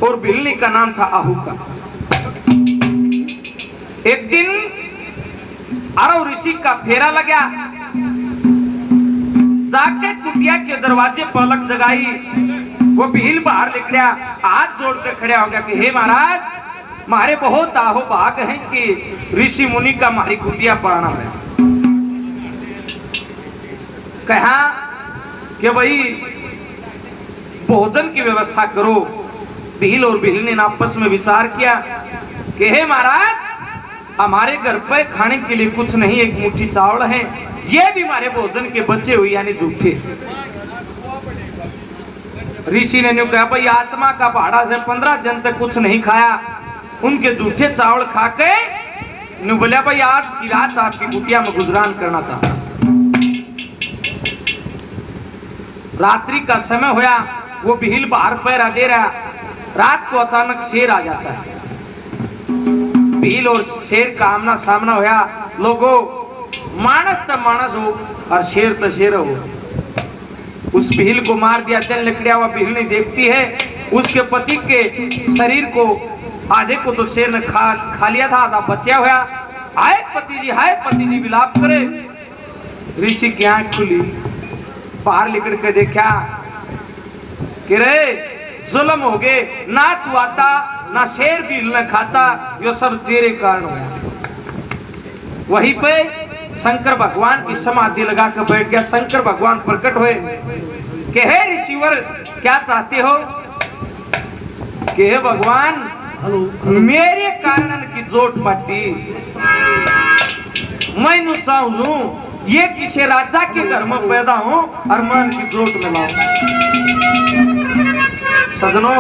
और भिलनी का नाम था आहूका। एक दिन आरव ऋषि का फेरा लगा, जाके कुटिया के दरवाजे पलक जगाई। वो भील बाहर निकला, हाथ जोड़ के खड़ा हो गया कि हे महाराज, मारे बहुत आहो भाग हैं कि ऋषि मुनि का मारी कुटिया पड़ना है। कहा कि भाई भोजन की व्यवस्था करो। भील और भिलनी ने आपस में विचार किया कि हे महाराज, हमारे घर पे खाने के लिए कुछ नहीं, एक मुट्ठी चावल है, ये भी हमारे भोजन के बचे हुए यानी झूठे। ऋषि ने कहा भाई आत्मा का भाड़ा से 15 दिन तक कुछ नहीं खाया, उनके झूठे चावल खा के बोला भाई आज की रात आपकी कुटिया में गुजरान करना चाहता। रात्रि का समय होया, वो भील बाहर पैरा दे रहा। रात को अचानक शेर आ जाता है। भील और शेर का आमना सामना होया। लोगों, मानस तो मानस हो और शेर तो शेर हो। उस भील को मार दिया। दिन लकड़िया हुआ भील नहीं देखती है, उसके पति के शरीर को आधे को तो शेर ने खा लिया था, आधा बचा हुआ। हाय पति जी विलाप करे। ऋषि की आंख खुली, बाहर निकल के देखा कि रे जुल्म हो गए, ना तू आता ना शेर भील न खाता, यो सब तेरे कारण हुआ। वहीं पे शंकर भगवान की समाधि लगा कर बैठ गया। शंकर भगवान प्रकट हुए कि हे ऋषिवर, क्या चाहते हो? कि हे भगवान, मेरे कारण की जोट पट्टी मैं चाहूं ये किसी राजा के घर में पैदा हो और मन की जोट में लाऊं। सजनों,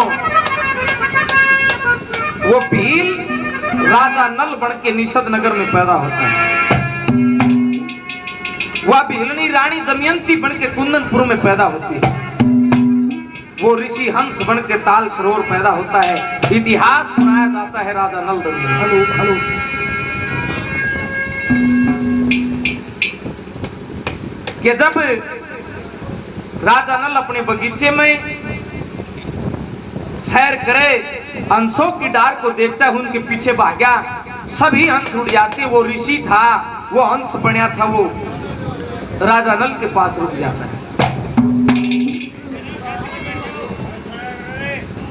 वो भील राजा नल बन के निषद नगर में पैदा होता है। वह भीलनी रानी दमयंती बन के कुंदनपुर में पैदा होती है। वो ऋषि हंस बन के ताल सरोवर पैदा होता है। इतिहास सुनाया जाता है राजा नल दमयंती। कि जब राजा नल अपने बगीचे में सैर करे, हंसों की डार को देखता है, उनके पीछे भागा। सभी हंस उड़ जाते। वो ऋषि था, वो हंस बना था, वो राजा नल के पास रुक जाता है।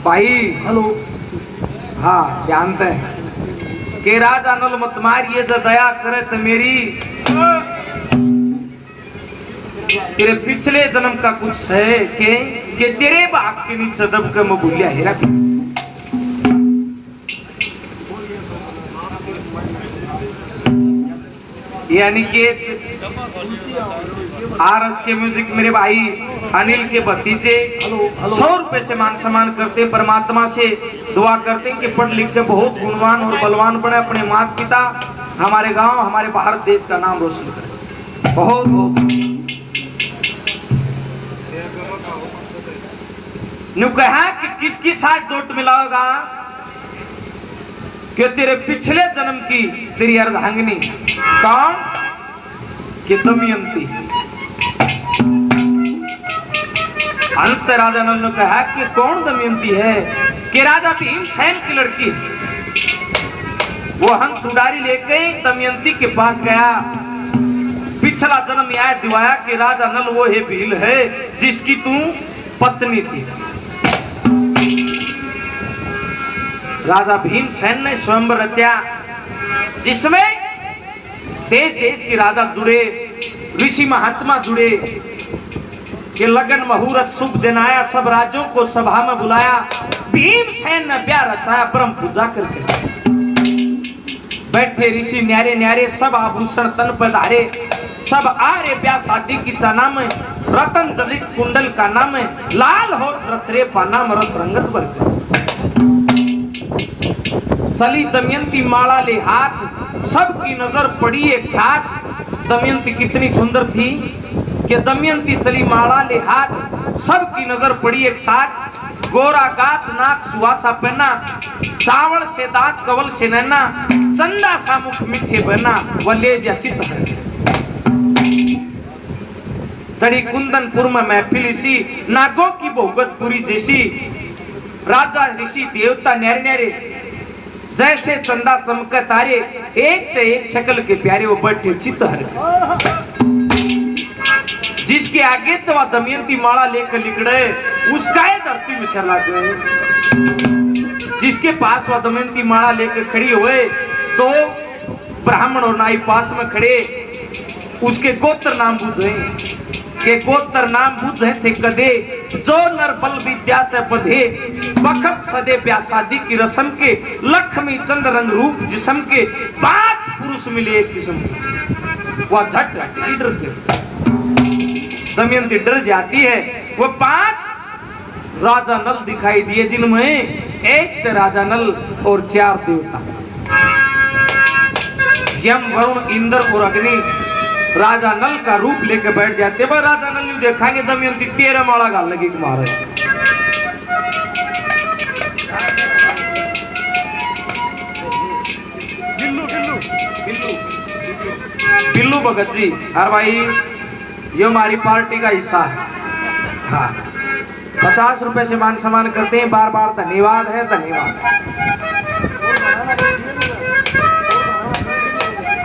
भाई हाँ जानते हैं कि राजा नल मत मारिए, जो दया करे तो मेरी तेरे पिछले जन्म का कुछ है कि तेरे बाप के नीचे दब के मैं भूलिया हेरा। यानी कि आरएस के म्यूजिक मेरे भाई अनिल के भतीजे 100 रुपए से मान सम्मान करते, परमात्मा से दुआ करते कि पढ़ लिख के बहुत गुणवान और बलवान बने, अपने माता पिता, हमारे गांव, हमारे भारत देश का नाम रोशन करें। बहुत बहुत नु कहा कि किसकी साथ जोट मिलाओगा? कि तेरे पिछले जन्म की तेरी अर्धांगिनी। कौन? कि दमयंती। हंस राजा नल ने कहा कि कौन दमयंती है? कि राजा भीमसेन की लड़की है। वो हंस उड़ारी लेके दमयंती के पास गया। पिछला जन्म याद दिवाया कि राजा नल वो है भील है जिसकी तू पत्नी थी। राजा भीमसेन ने स्वयंवर रचा, जिसमें देश देश के राजा जुड़े, ऋषि महात्मा जुड़े। कि लगन मुहूर्त शुभ दिन आया, सब राज्यों को सभा में बुलाया। भीमसेन ने ब्याह रचाया ब्रह्म पूजा करके। बैठे ऋषि न्यारे न्यारे, सब आभूषण तन पर धारे, सब आरे ब्याह शादी की चाना में, रतन जलित कुंडल का नाम है, लाल होठ रचरे पाना में रस रंगत बरके। चली दमयंती माला ले हाथ, सबकी नजर पड़ी एक साथ। दमयंती कितनी सुंदर थी कि दमयंती चली माला ले हाथ, सबकी नजर पड़ी एक साथ। गोरा गात नाक सुहासा पहना, चावल से दांत कवल से नैना, चंदा सा मुख मीठे बना, वले चित है। चढ़ी कुंदनपुर में महफिल इसी, नागों की बहुगतपुरी जैसी। राजा ऋषि देवता न्यारे न्यारे जैसे चंदा चमके तारे एक तो एक शक्ल के प्यारे वो बैठे चित्त हर जिसके आगे तो वह दमयंती माला लेकर लिकड़े उसका ही धरती में शर्ला गए। जिसके पास वह दमयंती माला लेकर खड़ी हुए तो ब्राह्मण और नाई पास में खड़े उसके गोत्र नाम बुझे के गोत्र नाम बुझे थे कदे जो नर बल विद्या ते पधे बखत सदे ब्यासादी की रस्म के लक्ष्मी चंद्र रंग रूप जिस्म के 5 पुरुष मिले एक किस्म वह झट डर के दमयंती डर जाती है। वो 5 राजा नल दिखाई दिए जिनमें एक राजा नल और 4 देवता यम वरुण इंद्र और अग्नि राजा नल का रूप लेकर बैठ जाते। वह राजा नल नहीं देखेंगे दमयंती 13 माला गाल लगी मारे। बिल्लू भगत जी अरे भाई ये हमारी पार्टी का हिस्सा है। हाँ 50 रुपए से मान सम्मान करते हैं। बार बार धन्यवाद है धन्यवाद।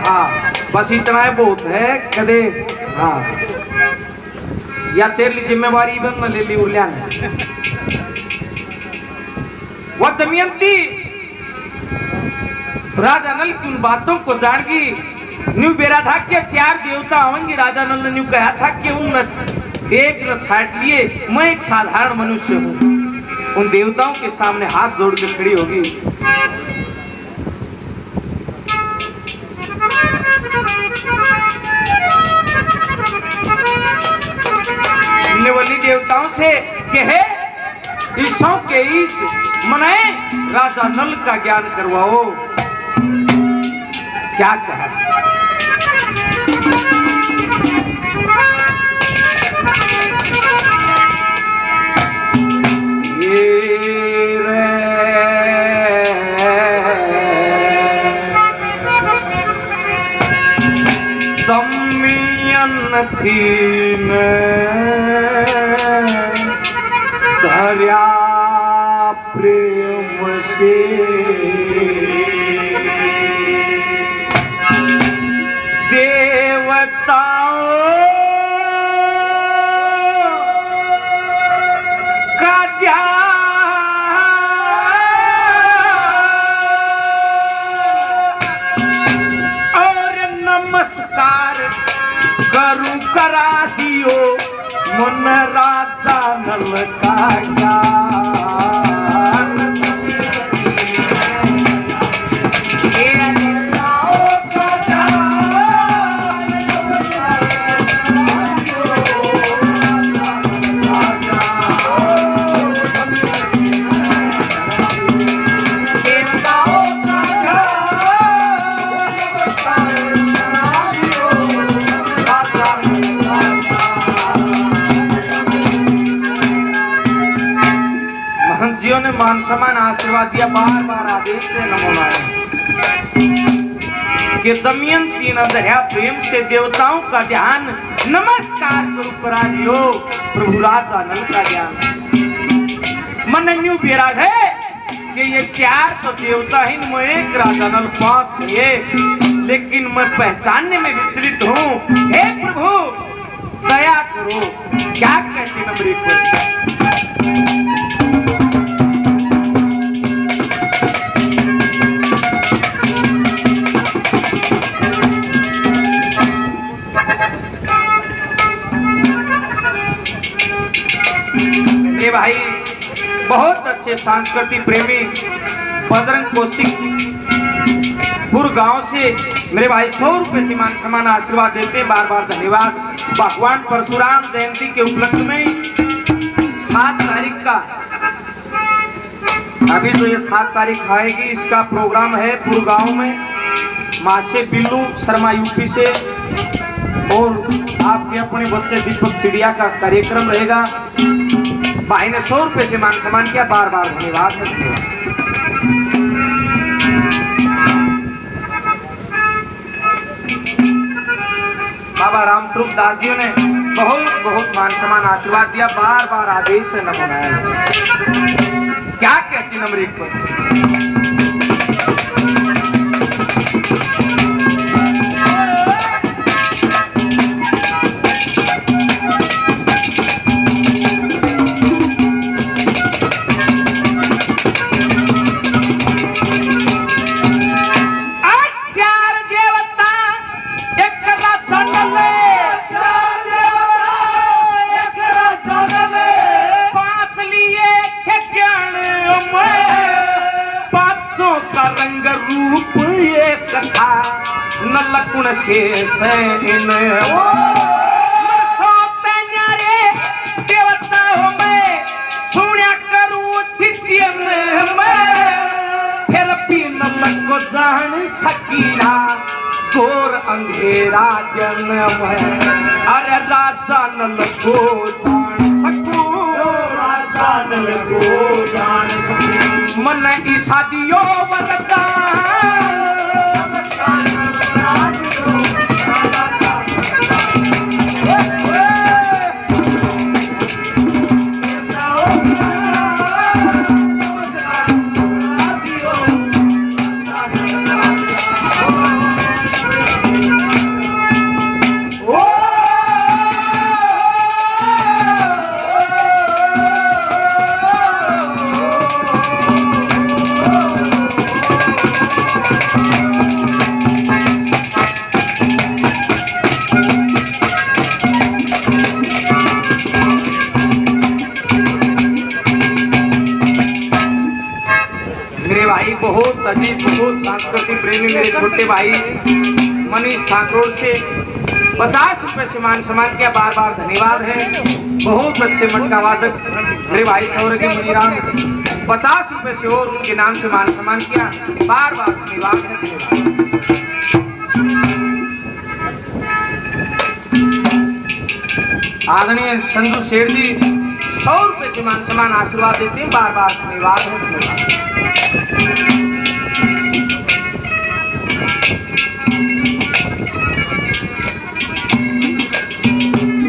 हाँ बस इतना है बहुत है कदे। हाँ या तेरी जिम्मेवारी बन में ले ली उर्लिया ने। वह दमयंती राजा नल की उन बातों को जान की न्यू बेरा था कि 4 देवता आवेंगे। राजा नल ने न्यू कहा था कि उन एक न छाट लिए मैं एक साधारण मनुष्य हूं। उन देवताओं के सामने हाथ जोड़ के खड़ी होगी। निवली देवताओं से कहे ईशों के ईश मने राजा नल का ज्ञान करवाओ। क्या कहा दमयंती ने धर्या प्रेम से देवताओं का ध्यान और नमस्कार करूं करा दियो मन राजा नल का ज्ञान। ने मान सम्मान आशीर्वाद दिया। बार बार आदेश से नमोना कि दमयंती न दया प्रेम से देवताओं का ध्यान नमस्कार करो करा दियो प्रभु राजा नल का ज्ञान। मन न्यू बेराज है कि ये 4 तो देवता ही मैं एक राजा नल 5 है लेकिन मैं पहचानने में विचलित हूँ। हे प्रभु दया करो। क्या कहती नंबरी को भाई बहुत अच्छे सांस्कृतिक प्रेमी बजरंग कौशिक पुर गांव से मेरे भाई 100 रुपए से मान सम्मान आशीर्वाद देते हैं। बार बार धन्यवाद। भगवान परशुराम जयंती के उपलक्ष्य में 7 तारीख का अभी तो ये 7 तारीख आएगी इसका प्रोग्राम है पुर गांव में। माँ से बिल्लू शर्मा यूपी से और आपके अपने बच्चे दीपक चिड़िया का कार्यक्रम रहेगा। भाई ने 100 रुपए से मान सम्मान किया। बार बार धन्यवाद। बाबा रामस्वरूप दास जी ने बहुत बहुत मान सम्मान आशीर्वाद दिया। बार बार आदेश से न बनाया क्या कहती नंबर 1 पर? रंग रूप एक सा न लकुण शेष इन न्यारे देवता हो मैं सुण्या करूं थिचियन मैं फिर भी न लको जान सकीना घोर अंधेरा जन में अरे राजा न लको जान सकूं राजा न लको जान सकूं मन ईसा दियो वरदान बहुत अजीब बहुत सांस्कृतिक प्रेमी मेरे छोटे भाई मनीष सांकरोड से 50 रुपए से मान सम्मान किया, बार बार धन्यवाद है। बहुत अच्छे मटका वादक मेरे भाई सौरभ मनीराम 50 रुपए से और उनके नाम से मान सम्मान किया, बार बार धन्यवाद है। आदरणीय संजू शेर जी 100 रुपए से मान सम्मान आशीर्वाद देते हैं, बार बार धन्यवाद है।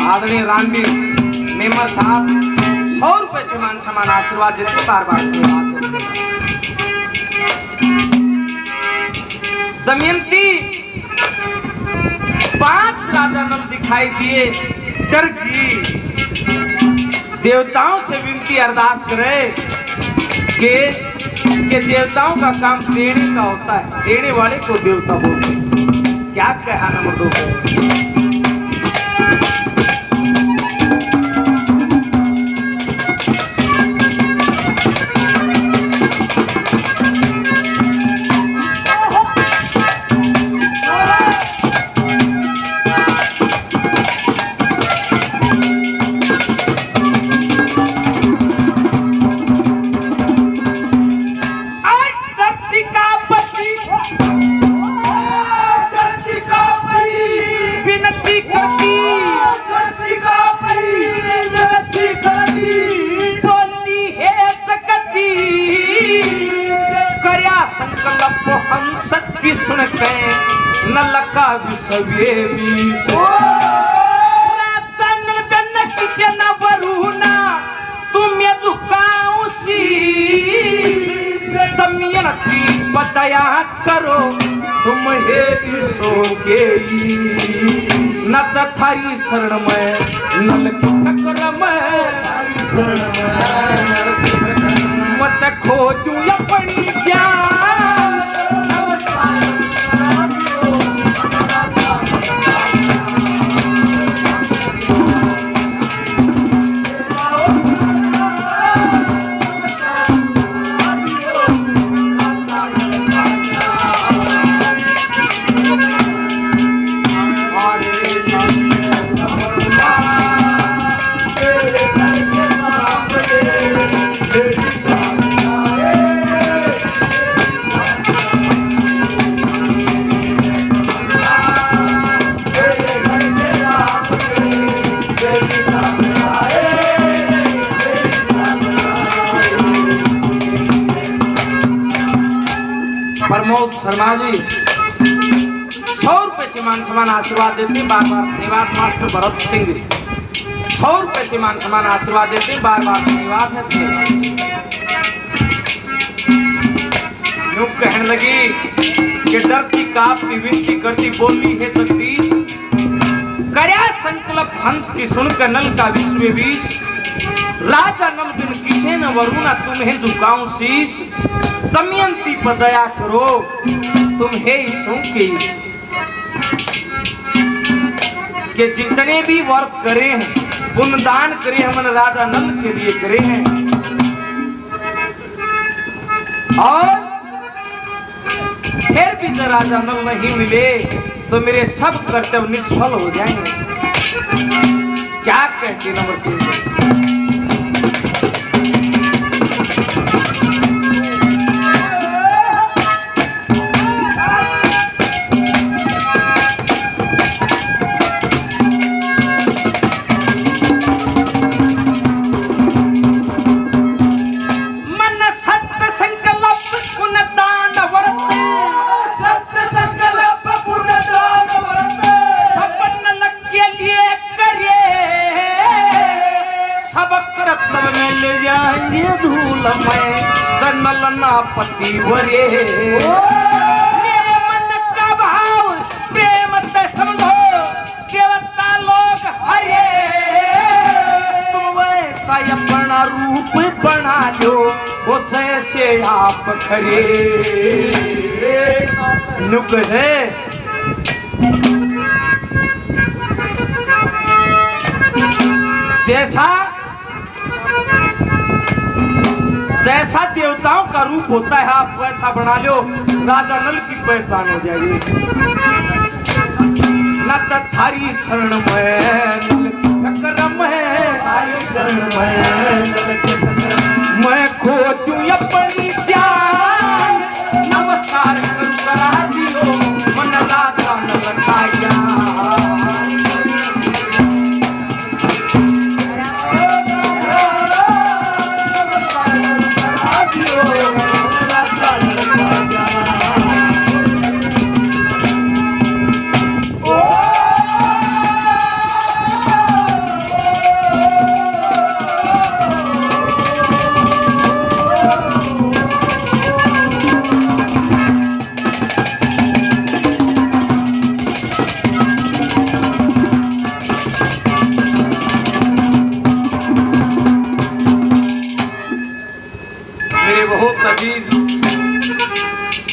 आदरणीय रणबीर मेमर साहब 100 रुपए से मान सम्मान आशीर्वाद देते हैं, बार बार धन्यवाद। दमयंती 5 राजा नल दिखाई दिए, डर गई, देवताओं से विनती अरदास करे कि देवताओं का काम देने का होता है, देने वाले को देवता बोलते हैं। क्या कहा नंबर 2 को? संकल्प हंस की सुन के न लका विसवे विष रतन दन किसे न वरुना तुम्हें झुकाऊं शीश दमयंती बदया करो तुम हे ईसो के न थारी शरण में नल की ठकर में मत खोजू अपनी जान। प्रमोद शर्मा जी 100 रुपए से मान सम्मान आशीर्वाद देते हैं, बार बार धन्यवाद। मास्टर भरत सिंह जी 100 रुपए से मान सम्मान आशीर्वाद देते हैं, बार बार धन्यवाद है। कहने लगी कि डरती कांपती विनती करती बोली है जगदीश, करया संकल्प हंस की सुनकर नल का विश्व विष, राजा नल बिन किसे न वरुणा तुम्हें झुकाऊं शीश, दमयंती पर दया करो तुम्हें सो के कि जितने भी व्रत करे हैं पुण्यदान करे हमने राजा नल के लिए करे हैं, और फिर भी जब राजा नल नहीं मिले तो मेरे सब कर्तव्य निष्फल हो जाएंगे। क्या कहते नंबर 3? पति वरे मेरे मन का भाव प्रेम ते समझो देवता लोग हरे, तुम वैसा अपना रूप बना लो वो जैसे आप खरे नुक है। जैसा देवताओं का रूप होता है आप वैसा बना लो, राजा नल की पहचान हो जाएगी। न थारी शरण में नल की ठकरम है, थारी शरण में नल की ठकरम मैं खोजूं अपनी जान, नमस्कार करा दियो मन राजा नल का ज्ञान।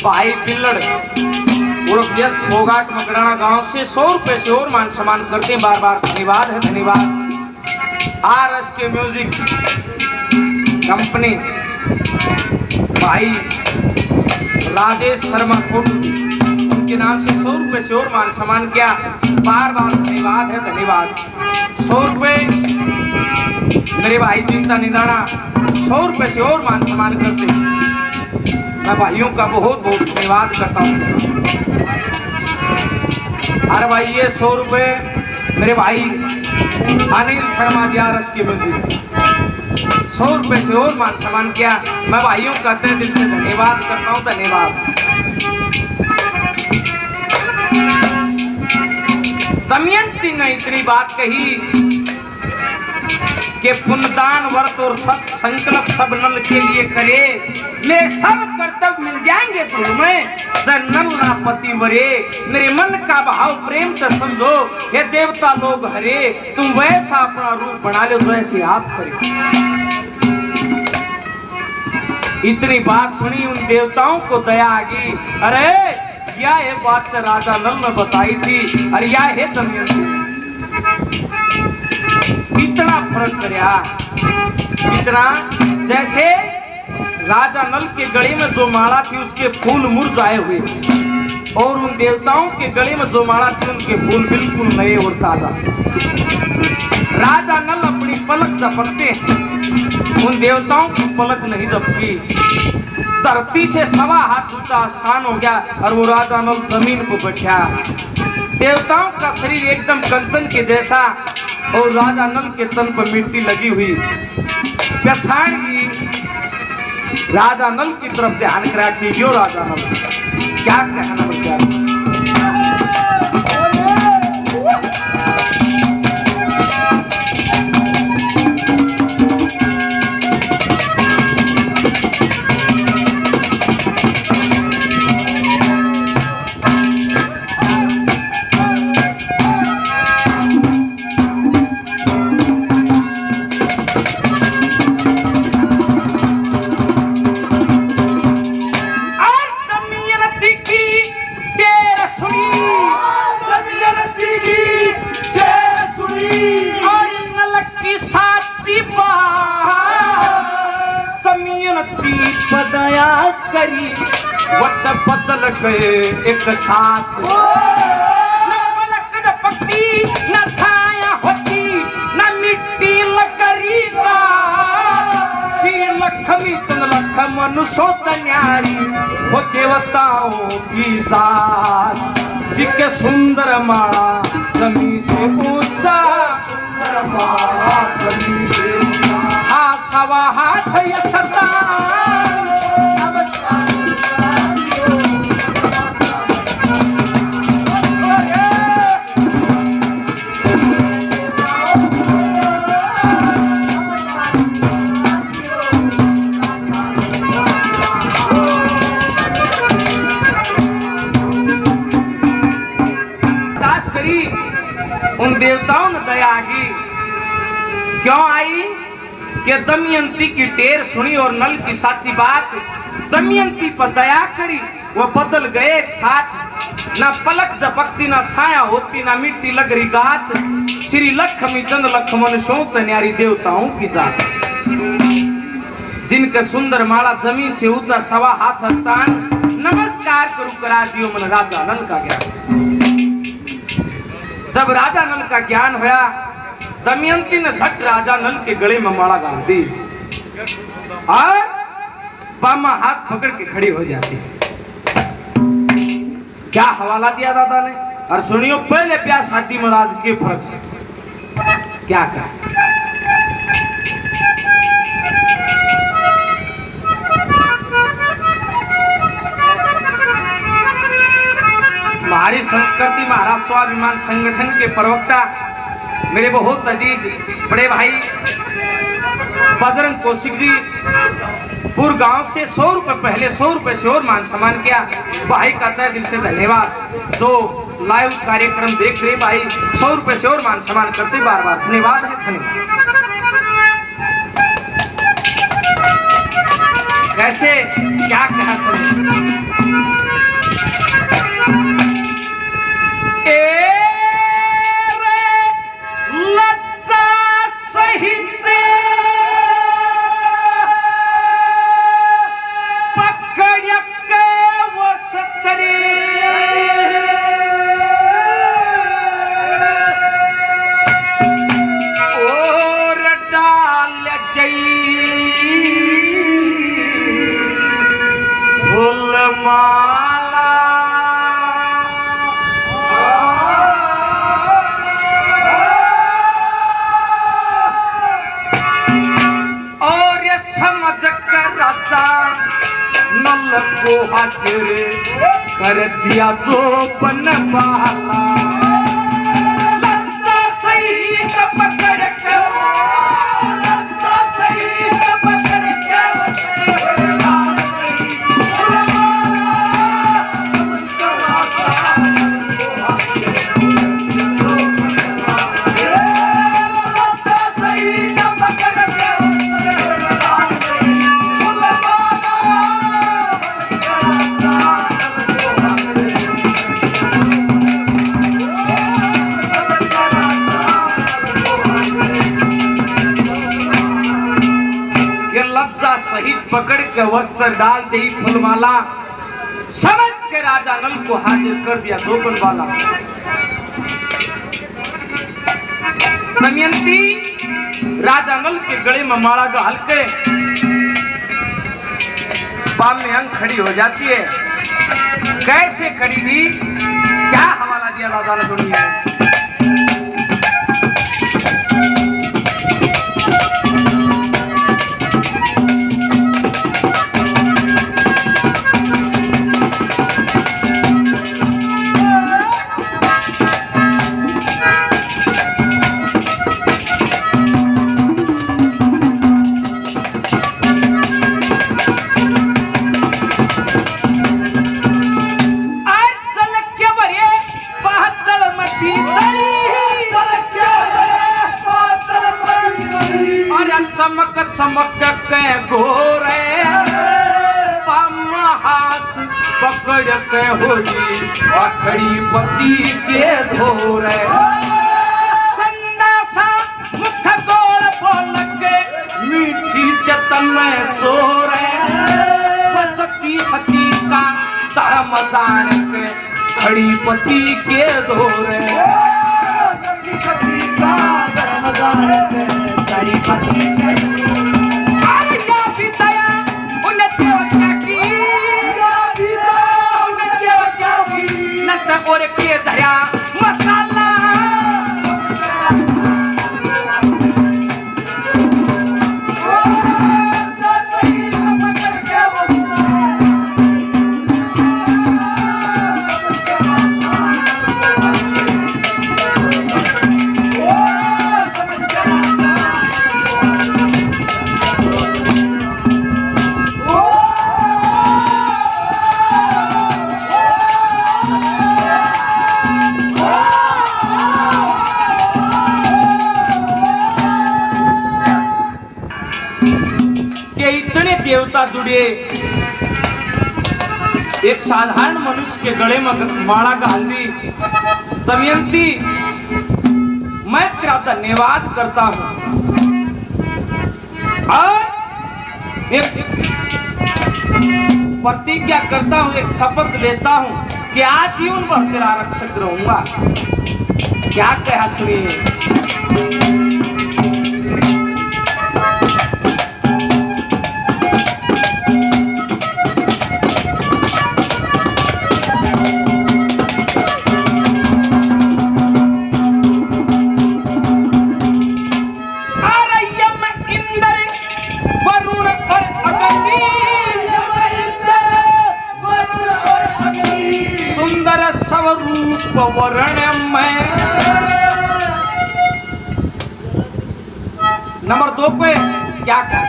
भाई पिल्लड़ उर्फ यश फोगाट मकड़ाना गांव से 100 रुपए से और मान सम्मान करते हैं, बार बार धन्यवाद है। धन्यवाद आरएस के म्यूजिक कंपनी भाई राजेश शर्मा फोटू जी, उनके नाम से 100 रुपए से और मान सम्मान किया, बार बार धन्यवाद है। धन्यवाद 100 रुपए मेरे भाई चिंता निदाना 100 रुपए से और मान सम्मान करते हैं, मैं भाइयों का बहुत बहुत धन्यवाद करता हूँ। अरे भाई ये 100 रुपए मेरे भाई अनिल शर्मा जी आरएस के म्यूजिक 100 रुपए से और मान सम्मान किया, मैं भाइयों का तहे दिल से धन्यवाद करता हूँ। धन्यवाद। दमयंती ने इतनी बात कही कि पुण्यदान व्रत और सत संकल्प सब नल के लिए करे, मेरे सब कर्तव्य मिल जाएंगे तुम्हें नल ना पति वरे, मेरे मन का भाव प्रेम तो समझो हे देवता लोग हरे, तुम वैसा अपना रूप बना लो जैसे आप करे। इतनी बात सुनी उन देवताओं को दया आ गई, अरे क्या ये बात तो राजा नल ने बताई थी, अरे या है दमयंती इतना फर्क करया, इतना जैसे राजा नल के गले में जो माला थी उसके फूल मुरझाए हुए, और उन देवताओं के गले में जो माला थी उनके फूल बिल्कुल नए और ताजा। राजा नल अपनी पलक झपकते, उन देवताओं की पलक नहीं झपकी, धरती से 1.25 हाथ ऊंचा स्थान हो गया और वो राजा नल जमीन पर बैठा। देवताओं का शरीर एकदम कंचन के जैसा और राजा नल के तन पर मिट्टी लगी हुई। पहचान की राजा नल की तरफ ध्यान करा कि यो राजा नल क्या कहना बच्चा। पदया करी वत बदल गए एक साथ। न पक्की न छाया होती न मिट्टी लकड़ी का श्री लक्ष्मी चंद लख मनुष्यों न्यारी हो देवताओं की जात जिके सुंदर माला जमी से ऊंचा सुंदर माला जमी से ऊंचा हा सवा हाथ या सता उन देवताओं ने दया की क्यों आई कि दमयंती की टेर सुनी और नल की साची बात दमयंती पर दया करी वो बदल गए एक साथ। ना पलक झपकती ना छाया होती ना मिट्टी लग रही गात श्री लक्ष्मी चंद लक्ष्मण शोक न्यारी देवताओं की जात जिनके सुंदर माला जमीन से ऊंचा सवा हाथ स्थान नमस्कार करू करा दियो मन राजा नल का ज्ञान। जब राजा नल का ज्ञान होया दमयंती ने झट राजा नल के गले में माला डाल दी और बामा हाथ पकड़ के खड़ी हो जाती। क्या हवाला दिया दादा ने और सुनियो पहले प्यार शादी महाराज के फर्क से क्या कहा। हमारी संस्कृति महाराज स्वाभिमान संगठन के प्रवक्ता मेरे बहुत अजीज बड़े भाई बजरंग कौशिक जी पूर्व गांव से 100 रुपए पहले 100 रुपए से और मान सम्मान किया। भाई का तहे दिल से धन्यवाद। जो लाइव कार्यक्रम देख रहे भाई 100 रुपए से और मान सम्मान करते बार बार धन्यवाद है। धन्यवाद। कैसे क्या कहा सुनिए। लज्जा सहित पकड़ के वो सतरी और डाल गई फूल माला राजा नल को हाजिर कर दिया जो बन वाला लज्जा सही पकड़ के लज्जा सही पकड़ के सहित पकड़ के वस्त्र डालते ही फूलमाला समझ के राजा नल को हाजिर कर दिया जोबन वाला। दमयंती राजा नल के गले में माला डाल के पाम में अंग खड़ी हो जाती है। कैसे खड़ी थी क्या हवाला दिया राजा ने दुनिया में। चमक चमक के गोरे पाम हाथ पकड़ के होली अखड़ी पति के धोरे चंदा सा मुख गोल बोल के मीठी चतन में चोरे धर्म जान के खड़ी पति के दौरे और के दया मसाला इतने देवता जुड़े एक साधारण मनुष्य के गले में माला का हल्दी। दमयंती, मैं तेरा धन्यवाद करता हूं और एक प्रतिज्ञा करता हूं, एक शपथ लेता हूं कि आज जीवन भर तेरा रक्षक रहूंगा। क्या कहा सुनिए। स्वरूप वर्ण में नंबर 2 पे क्या कह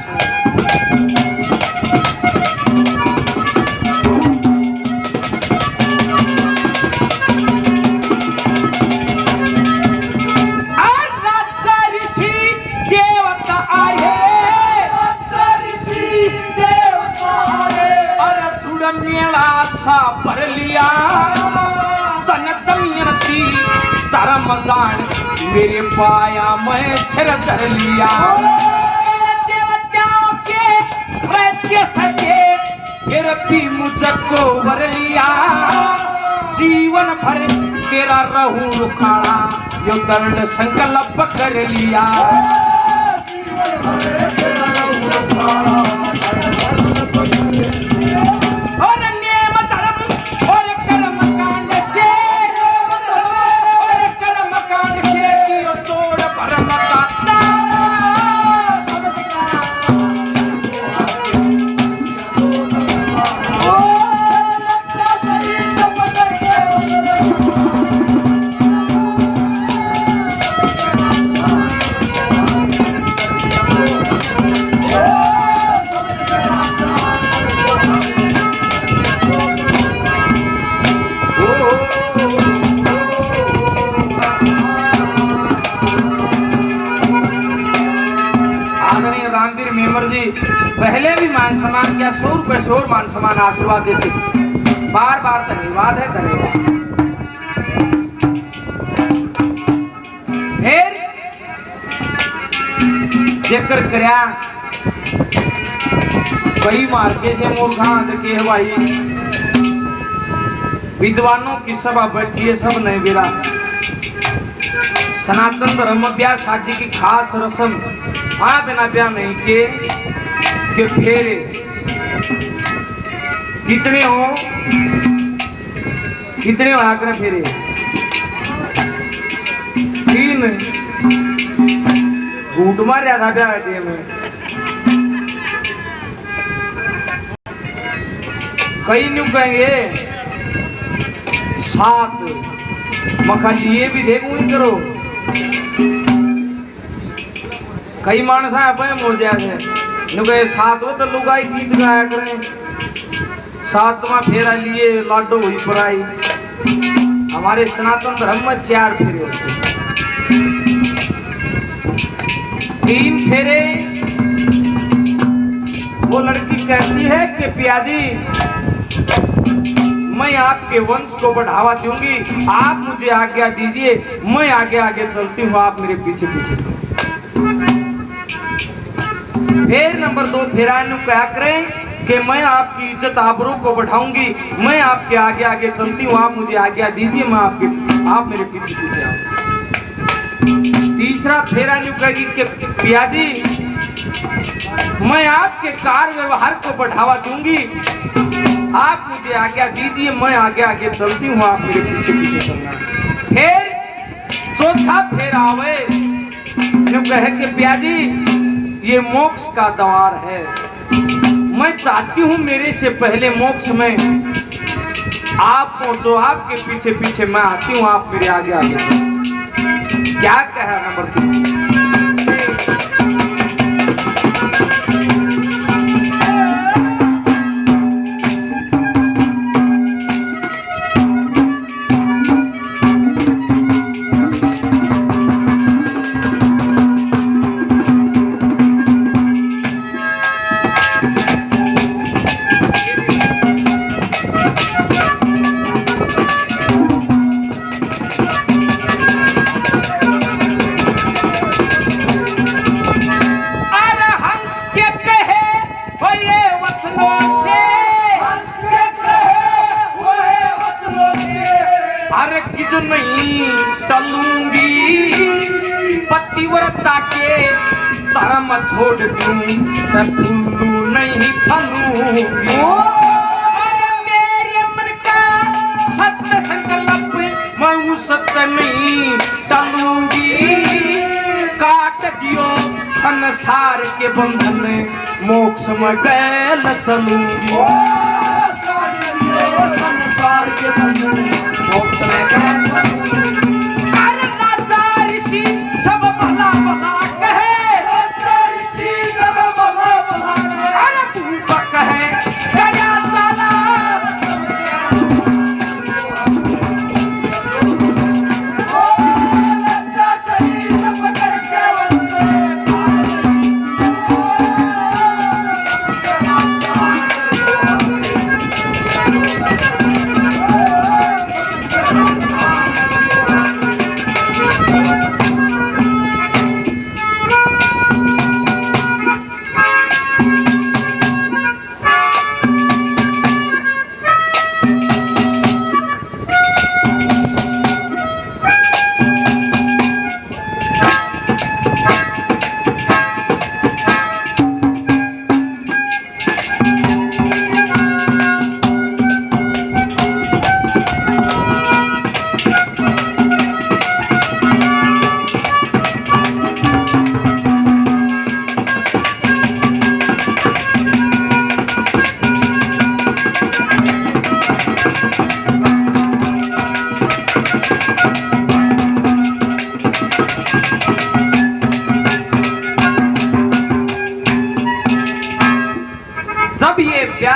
राजा ऋषि देवता आए, और जुड़ मेला सा भर लिया दमयंती धर्म जान मेरे पाया मैं सिर धर लिया। देवताओं के वैद्य सके फिर भी मुझको वर लिया। जीवन भर तेरा रहूं रुखाड़ा यो दृढ़ संकल्प कर लिया। और नियम धर्म और कर्म कांड से तोड़ भरम का पहले भी मान सम्मान किया, 100 रुपए 100 मान सम्मान आशीर्वाद देते। बार बार धन्यवाद है, धन्यवाद। फिर जेकर करया कई मार्के से मूर्खा के भाई विद्वानों की सभा बैठी है, सब नहीं बेरा। सनातन धर्म ब्याह शादी की खास रस्म बिना ब्याह नहीं के फेरे कितने हो आकर फेरे 3 घूट मार रहा था ब्याह में। कई न्यू कहेंगे 7 मखा लिए भी देखू ही करो। कई मानस हो जाए 7 हो तो लुगाई गीत गाया करें, 7वां फेरा लिए लाडो हुई पढ़ाई। हमारे सनातन धर्म में 4 फेरे होते हैं। 3 फेरे वो लड़की कहती है कि पियाजी मैं आपके वंश को बढ़ावा दूंगी, आप मुझे आज्ञा दीजिए, मैं आगे आगे चलती हूँ, आप मेरे पीछे पीछे। फिर नंबर 2 फेरा क्या करें कि मैं आपकी इज्जत आबरू को बढ़ाऊंगी, मैं आपके आगे आगे चलती हूँ, आप मुझे आज्ञा दीजिए, मैं आप मेरे पीछे पीछे आओ। तीसरा फेरा न्यू कहेगी कि पिया जी मैं आपके कार्य व्यवहार को बढ़ावा दूंगी, आप मुझे आज्ञा दीजिए, मैं आगे आगे चलती हूँ, आप मेरे पीछे पीछे चलना। फिर चौथा फेरा आवे न्यू कहे कि पिया जी ये मोक्ष का द्वार है, मैं चाहती हूँ मेरे से पहले मोक्ष में आप पहुंचो, आपके पीछे पीछे मैं आती हूँ, आप मेरे आगे आगे। क्या कहा नंबर 3? नहीं टलूंगी पतिव्रता के धर्म छोड़ दूं फूलू नहीं फलूंगी। मेरे मन का सत्य संकल्प मैं सत्य नहीं टलूंगी, काट दियो संसार के बंधन मोक्ष में गैल चलूंगी। संसार के बंधन मोक्ष में गैल। अरे राजा ऋषि सब भला भला कहे, राजा ऋषि सब भला भला कहे, अरे भूपा कहे गया साला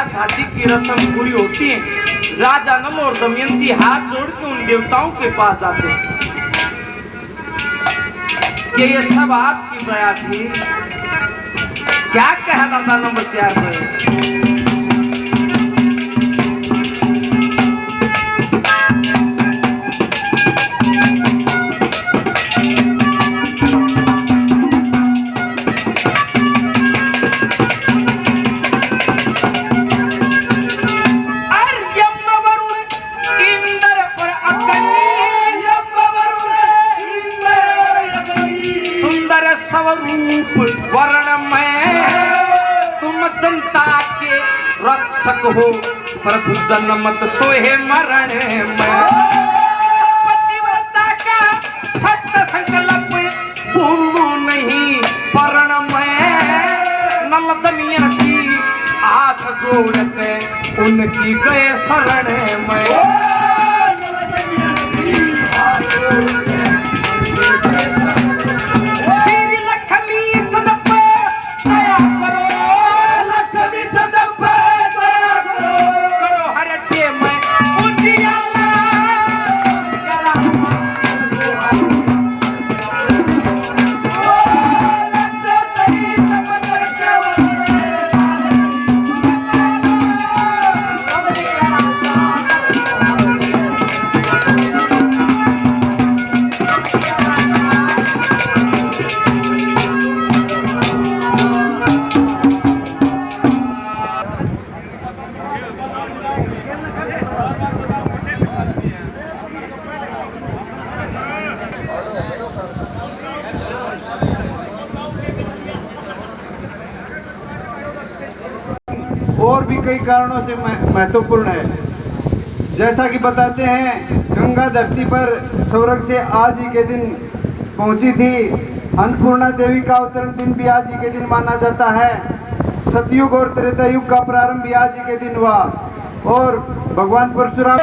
शादी की रस्म पूरी होती है, राजा नल और दमयंती हाथ जोड़ के उन देवताओं के पास जाते हैं कि ये सब आपकी दया थी। क्या कहा दादा नंबर 4 पर? स्वरूप वर्ण में तुम जनता के रक्षक हो, प्रभु जन्मत सोहे मरण में। पतिव्रता का सत्य संकल्प भूलू नहीं परण में, नल दमयंती हाथ जोड़ के उनकी गए शरण में। कई कारणों से महत्वपूर्ण है। जैसा कि बताते हैं, गंगा धरती पर स्वर्ग से आज ही के दिन पहुंची थी। अन्नपूर्णा देवी का अवतरण दिन भी आज ही के दिन माना जाता है। सतयुग और त्रेता युग का प्रारंभ भी आज ही के दिन हुआ और भगवान परशुराम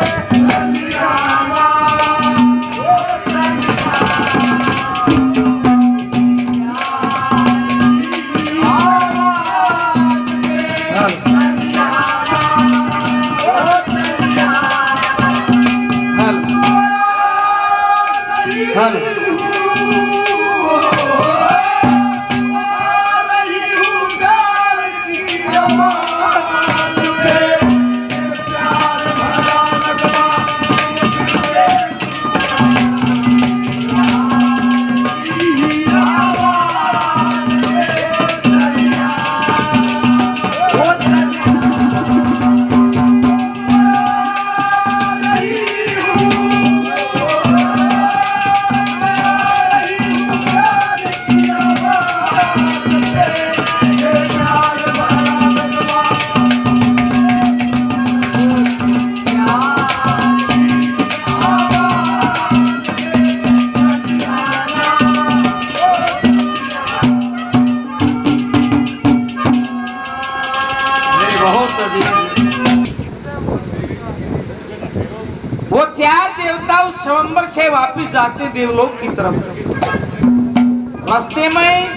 वो चार देवता उस स्वयंवर से वापिस जाते देवलोक की तरफ। रास्ते में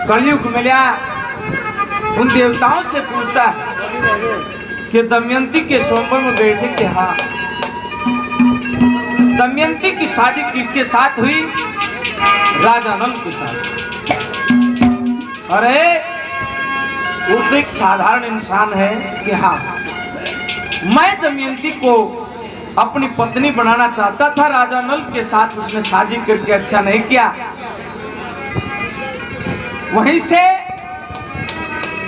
कलयुग मिला, उन देवताओं से पूछता है कि दमयंती के स्वयंवर में बैठे थे। हाँ, दमयंती की शादी किसके साथ हुई? राजा नल के साथ। अरे वो तो एक साधारण इंसान है कि हाँ, मैं दमयंती को अपनी पत्नी बनाना चाहता था, राजा नल के साथ उसने शादी करके अच्छा नहीं किया। वहीं से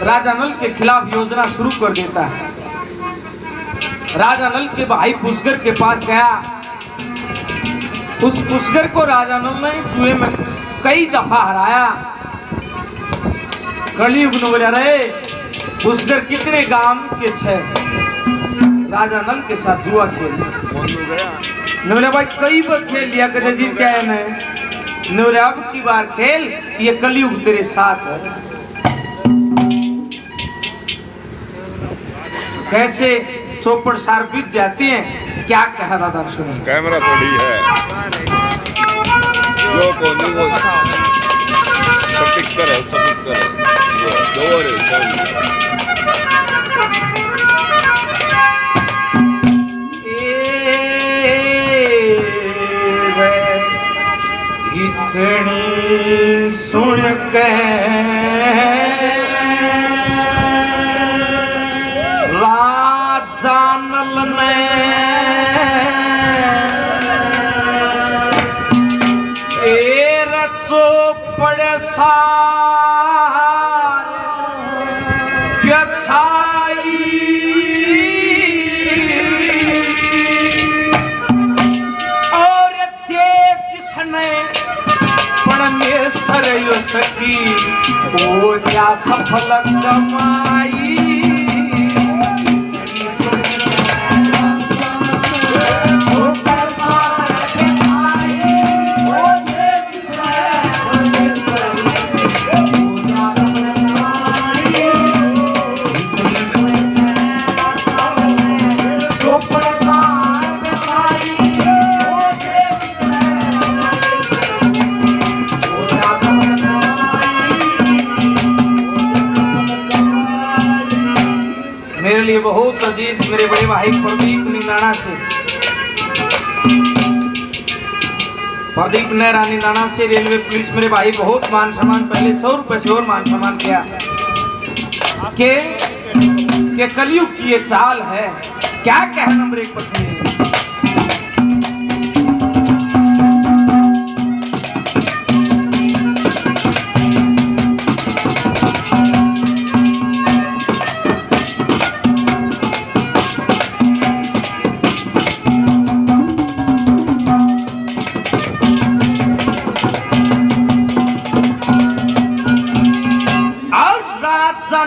राजा नल के खिलाफ योजना शुरू कर देता है। राजा नल के भाई पुष्कर के पास गया। उस पुष्कर को राजा नल ने जुए में कई दफा हराया। कलयुग ने बोला, रे पुष्कर कितने गांव के छे, राजा नल के साथ जुआ खेल। बोले भाई कई बार खेल लिया, कदे जीत गया है ने बोले अब की बार खेल, ये कलयुग तेरे साथ है। कैसे चौपड़ सार बीत जाते हैं, क्या कह रहा था सुनिए। कैमरा थोड़ी है जो कोनी वो सपिक करे जो इतनी सुन के राजा नल ने चौपड़ सार छाई और देव जिसने परमेश्वर सकी वो जा सफल कमाई। मेरे लिए बहुत अजीज मेरे बड़े भाई प्रदीप निंदाना से, प्रदीप ने रानी नाना से रेलवे पुलिस मेरे भाई बहुत मान सम्मान, पहले 100 रुपए से और मान सम्मान किया के कलयुग की ये चाल है। क्या कह नंबर 1 पर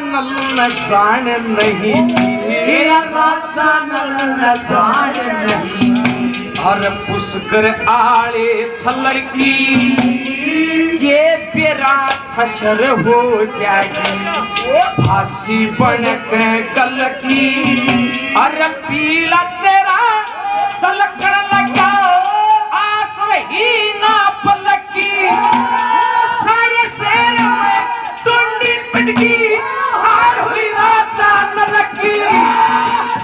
नल न जान नहीं मेरा राजा न जान नहीं और पुष्कर आले छलर की ये बेरा थशर हो जाएगी फांसी बन के कल की अरे पीला तेरा तलकड़ लगा आश्रय ही ना पलकी सारे शहर में टुंडी पिटकी हार हुई रात नलकी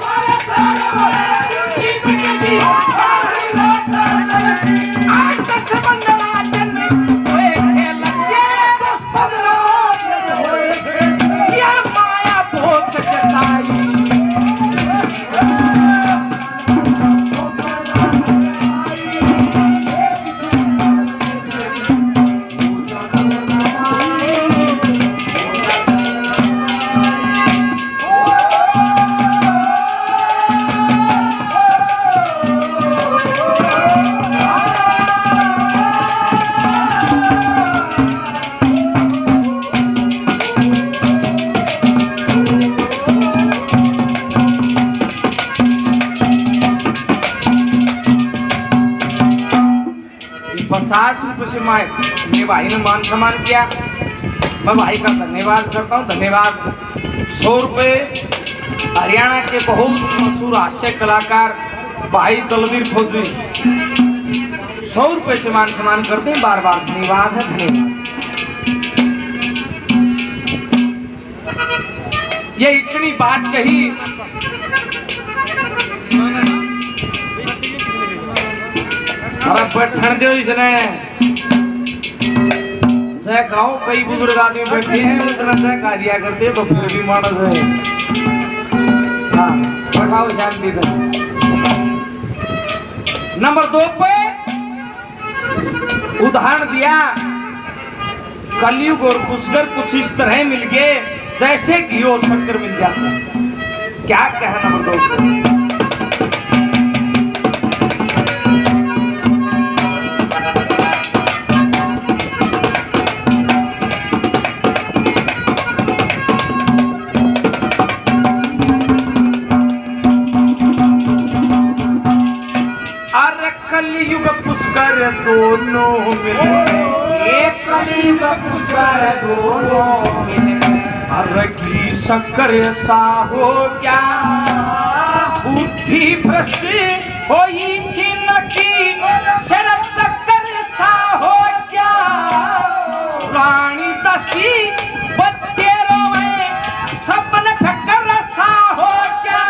सारे शहर में टुंडी पिटकी हार हुई रात नलकी आज तक बंदना जन होए खेल ये 10-15 दिन होए खेल या माया भोग जताई ₹50 से मेरे भाई ने मान सम्मान किया। मैं भाई का धन्यवाद करता हूँ। धन्यवाद। 100 रुपये हरियाणा के बहुत मशहूर हास्य कलाकार भाई तलवीर फौजी 100 रुपये से मान सम्मान करते हैं। बार बार धन्यवाद है। धन्यवाद। ये इतनी बात कही अरे बैठन दो इसने चाहे गाँव कई बुजुर्ग आदमी बैठे हैं उतना चाहे कहा दिया करते तो फिर भी मानस है। हाँ बैठाओ शांति से। नंबर 2 पे उदाहरण दिया कलयुग और पुष्कर कुछ इस तरह मिल गए जैसे घी और शक्कर मिल जाता है। क्या कहा नंबर 2 पे कलयुग पुष्कर दोनों मिले एक कलयुग पुष्कर दोनों मिले अरे घी शक्कर सा हो क्या बुद्धि भ्रष्ट होई थी नटी शरम चक्कर सा हो क्या रानी दसी बच्चे रोए सपन ठक्कर सा हो क्या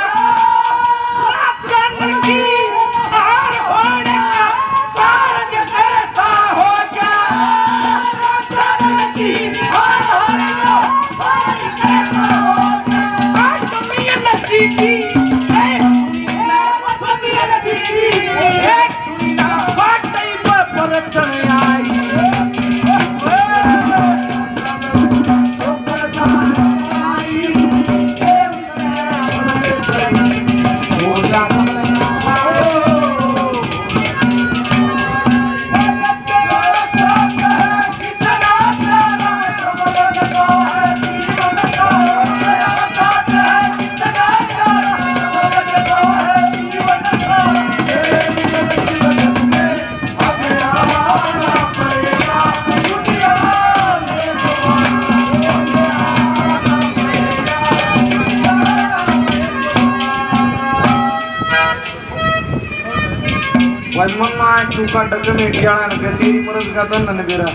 चूका डग में जाना न तेरी मरद का तो न बेरा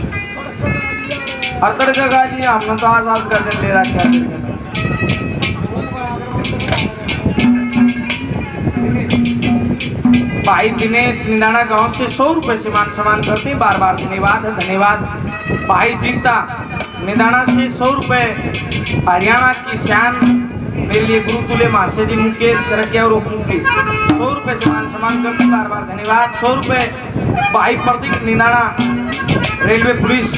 अकड़ का गाली हमने तो आज का दिन ले रहा क्या भाई दिनेश निंदाना गांव से 100 रुपए से मान सम्मान करते हैं। बार बार धन्यवाद है। धन्यवाद। भाई जीता निंदाना से 100 रुपए हरियाणा की शान मेरे लिए गुरुतुल्य महाशय जी मुकेश करकिया और मुकेश 100 रुपए से मान सम्मान करते। बार बार धन्यवाद। 100 रुपए भाई प्रदीप निंदाना रेलवे पुलिस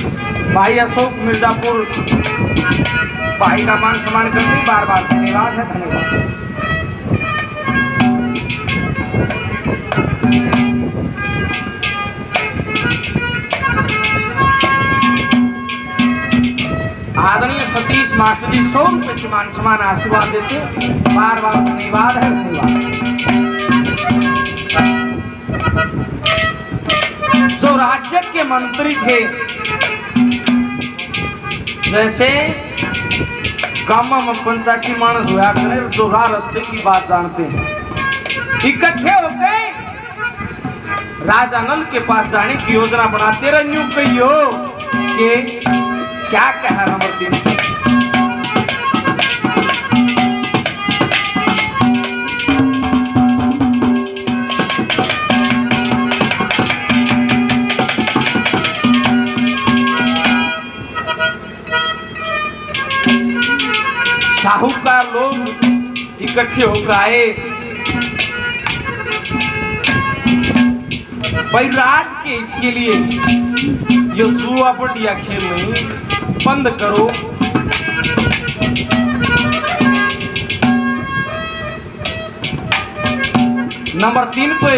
भाई अशोक मिर्जापुर भाई का मान सम्मान करते। बार बार धन्यवाद है। धन्यवाद। आदरणीय सतीश मास्टर जी 100 रुपए से मान सम्मान आशीर्वाद देते, बार बार धन्यवाद है, धन्यवाद। जो राज्य के मंत्री थे, जैसे गांव में पंचायती मानस हुआ करे, जो राह रास्ते की बात जानते हैं, इकट्ठे होकर राजा नल के पास जाने की योजना बनाते रहे। यूं कहियो कि क्या कहा नंबर 3, साहूकार लोग इकट्ठे होकर आए। भाई राज के हित के लिए ये जुआ बढ़िया खेल नहीं, बंद करो। नंबर 3 पे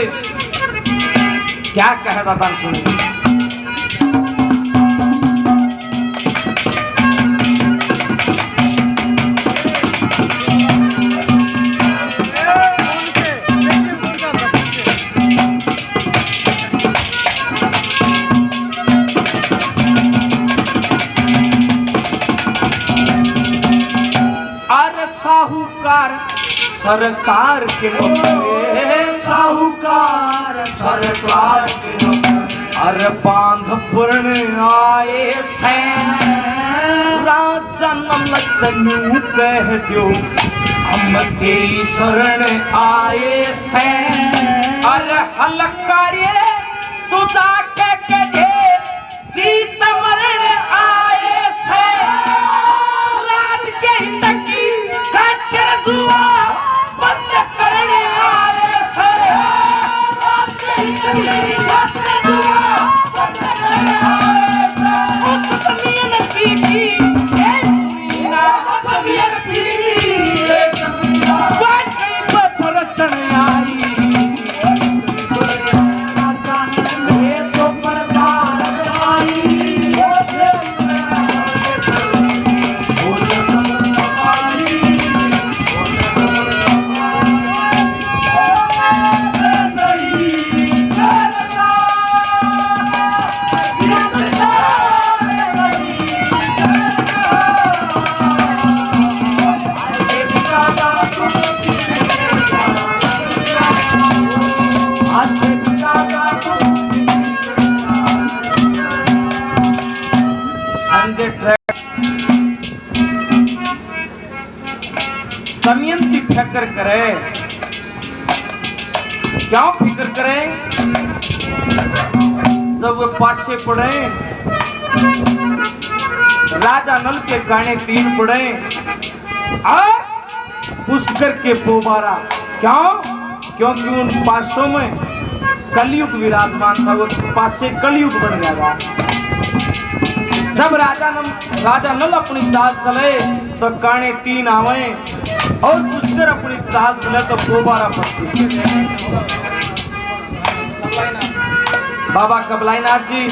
क्या कहा था सुनिए। साहूकार सरकार के नौकरे, साहूकार सरकार के नौकरे, अरे बांध पूर्ण आए सैन, राजा नल तनु कह दो हम तेरी शरण आए सैन। अरे हलकारे तू जाके के दे जीत मरण आए सैन, राज के हित की जुआ बंद करने आए से, राज के हित की जुआ बंद करने आए से। उस कमियन की कमियन की वाकई पर चढ़ आई, राजा ने जो परदार आई, दमयंती फिक्र करे। क्यों फिक्र करे? जब वे पासे पड़े, राजा नल के गाने 3 पड़े और पुष्कर के बोबारा। क्यों? क्योंकि उन पासों में कलयुग विराजमान था, वो पासे कलयुग बन गया। जब राजा नल अपनी चाल चले तो काने 3 आवे और पुष्कर अपनी चाल चले तो बोबारा 25। बाबा कबलाईनाथ जी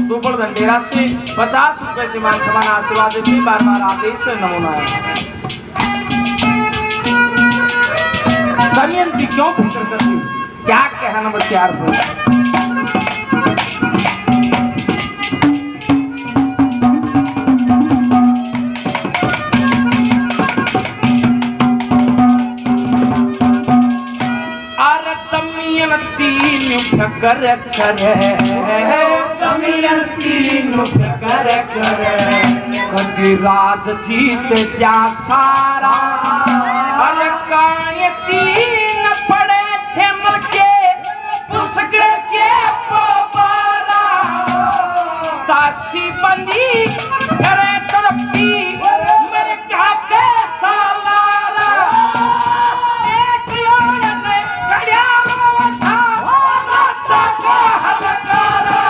दुबड़ दंडेरा से 50 रुपए से मान सम्मान आशीर्वाद देते, बार बार आदेश नमूना है। दमयंती क्यों फिक्र करती? क्या कहा नंबर 4 पर? फिक्र करे, दमयंती फिक्र करे, कभी राज जीत जा सारा। अरे काने 3 पड़े थे मर के पुष्कर के पोबारा, दासी बंदी करे तड़पी मेरे काके सालारा। एक यार ने कड़िया था राजा का हलकारा,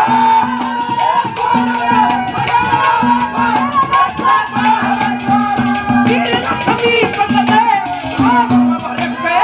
सिर लखमी बदले आसम भर पे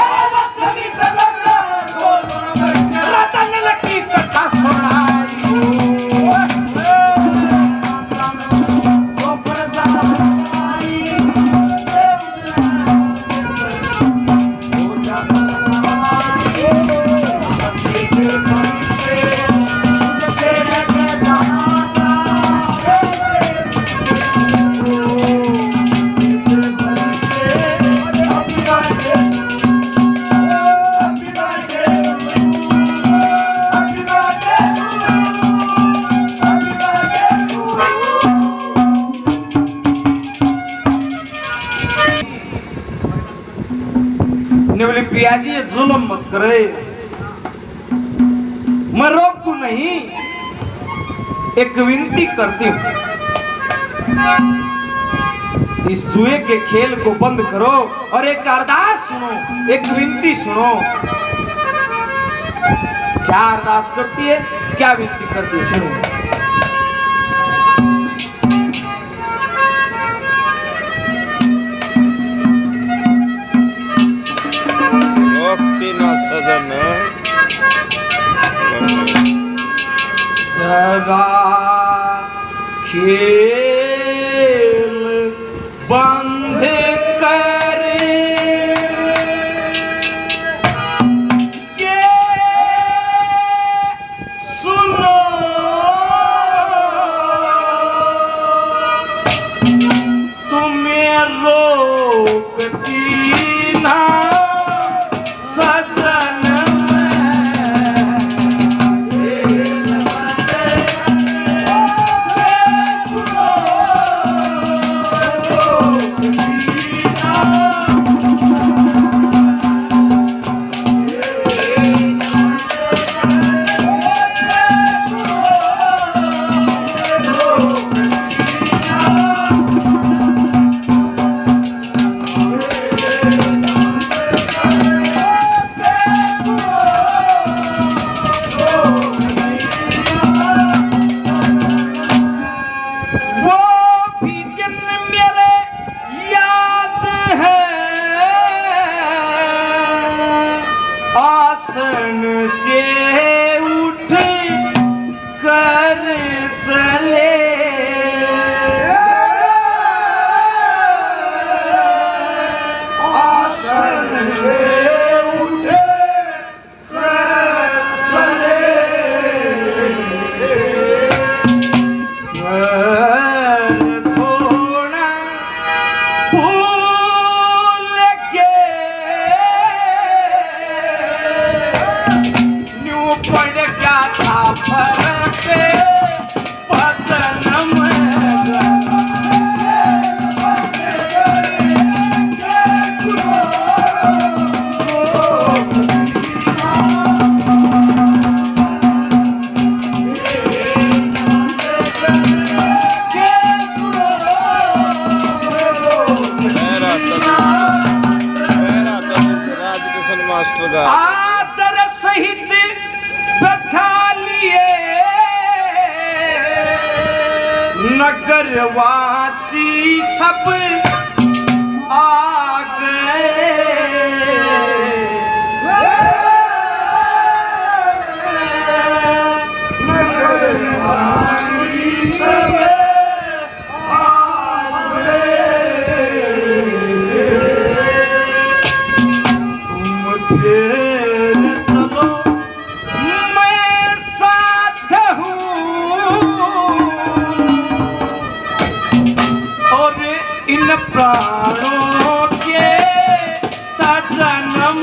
ने बोली पिया जी ये जुल्म मत करे, मैं रोकू नहीं, एक विनती करती हूं, इस जुए के खेल को बंद करो और एक अरदास सुनो, एक विनती सुनो। क्या अरदास करती है, क्या विनती करती है, सुनो। रोकती ना सजन सदा खेल बंद करे के सुनो, तुम्हें रोकती ना सजन आसन से उठ कर चले, आसन से उठ कर चले, थोड़ा भूल के पड़ गया था फर्क भजन में, राजकिशन मास्टर का आदर सहित बैठा लिए नगरवासी सब आ गए, नगरवासी सब आ गए, तुम फिर चलो मैं साथ हूँ और इन प्राणों के जन्म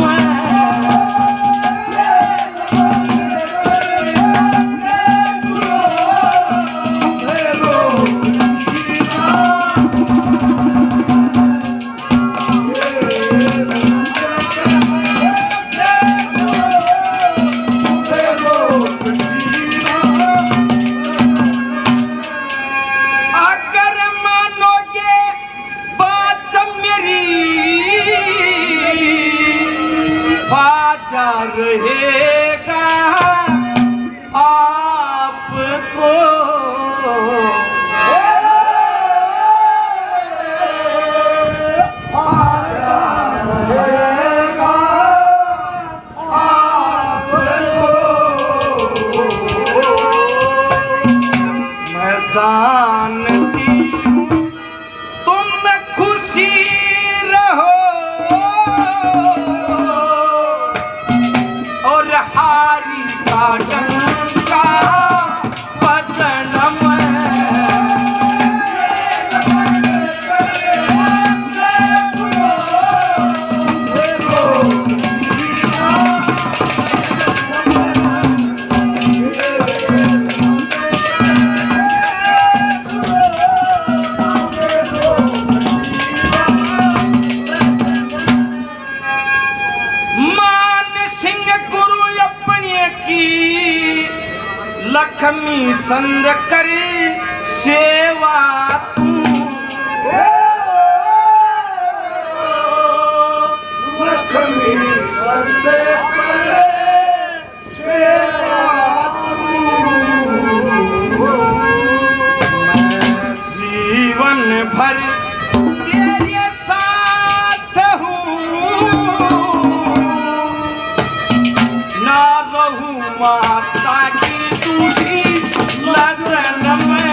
अगर मानोगे बात मेरी, फायदा रहेगा आपको, फायदा रहेगा आपको, मैं जानती हूँ तुम खुशी रहो और संग गुरु अपने की लक्ष्मी चंद करी सेवा तू लक्ष्मी संत करे सेवा मैं जीवन भर तेरे साथ हूँ ना रहूं माता की दूधी लजन में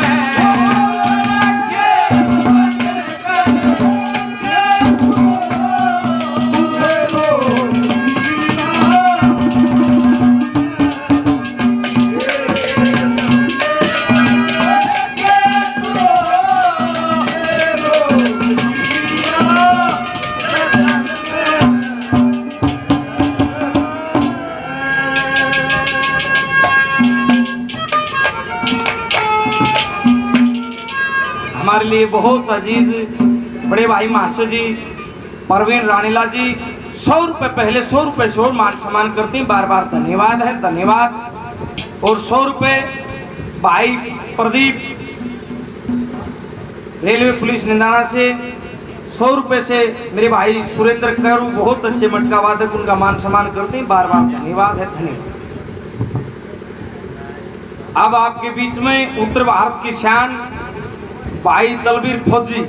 हमारे लिए बहुत अजीज बड़े भाई मास्टर जी परवीन रानीला जी 100 रुपए पहले 100 रुपए से और मान सम्मान करते हैं, बार बार धन्यवाद है, धन्यवाद। और 100 रुपए भाई प्रदीप रेलवे पुलिस निंदाना से, 100 रुपए से मेरे भाई सुरेंद्र करू बहुत अच्छे मटका वादक, उनका मान सम्मान करते हैं, बार बार धन्यवाद है, धन्यवाद। अब आपके बीच में उत्तर भारत की शान भाई दलबीर फौजी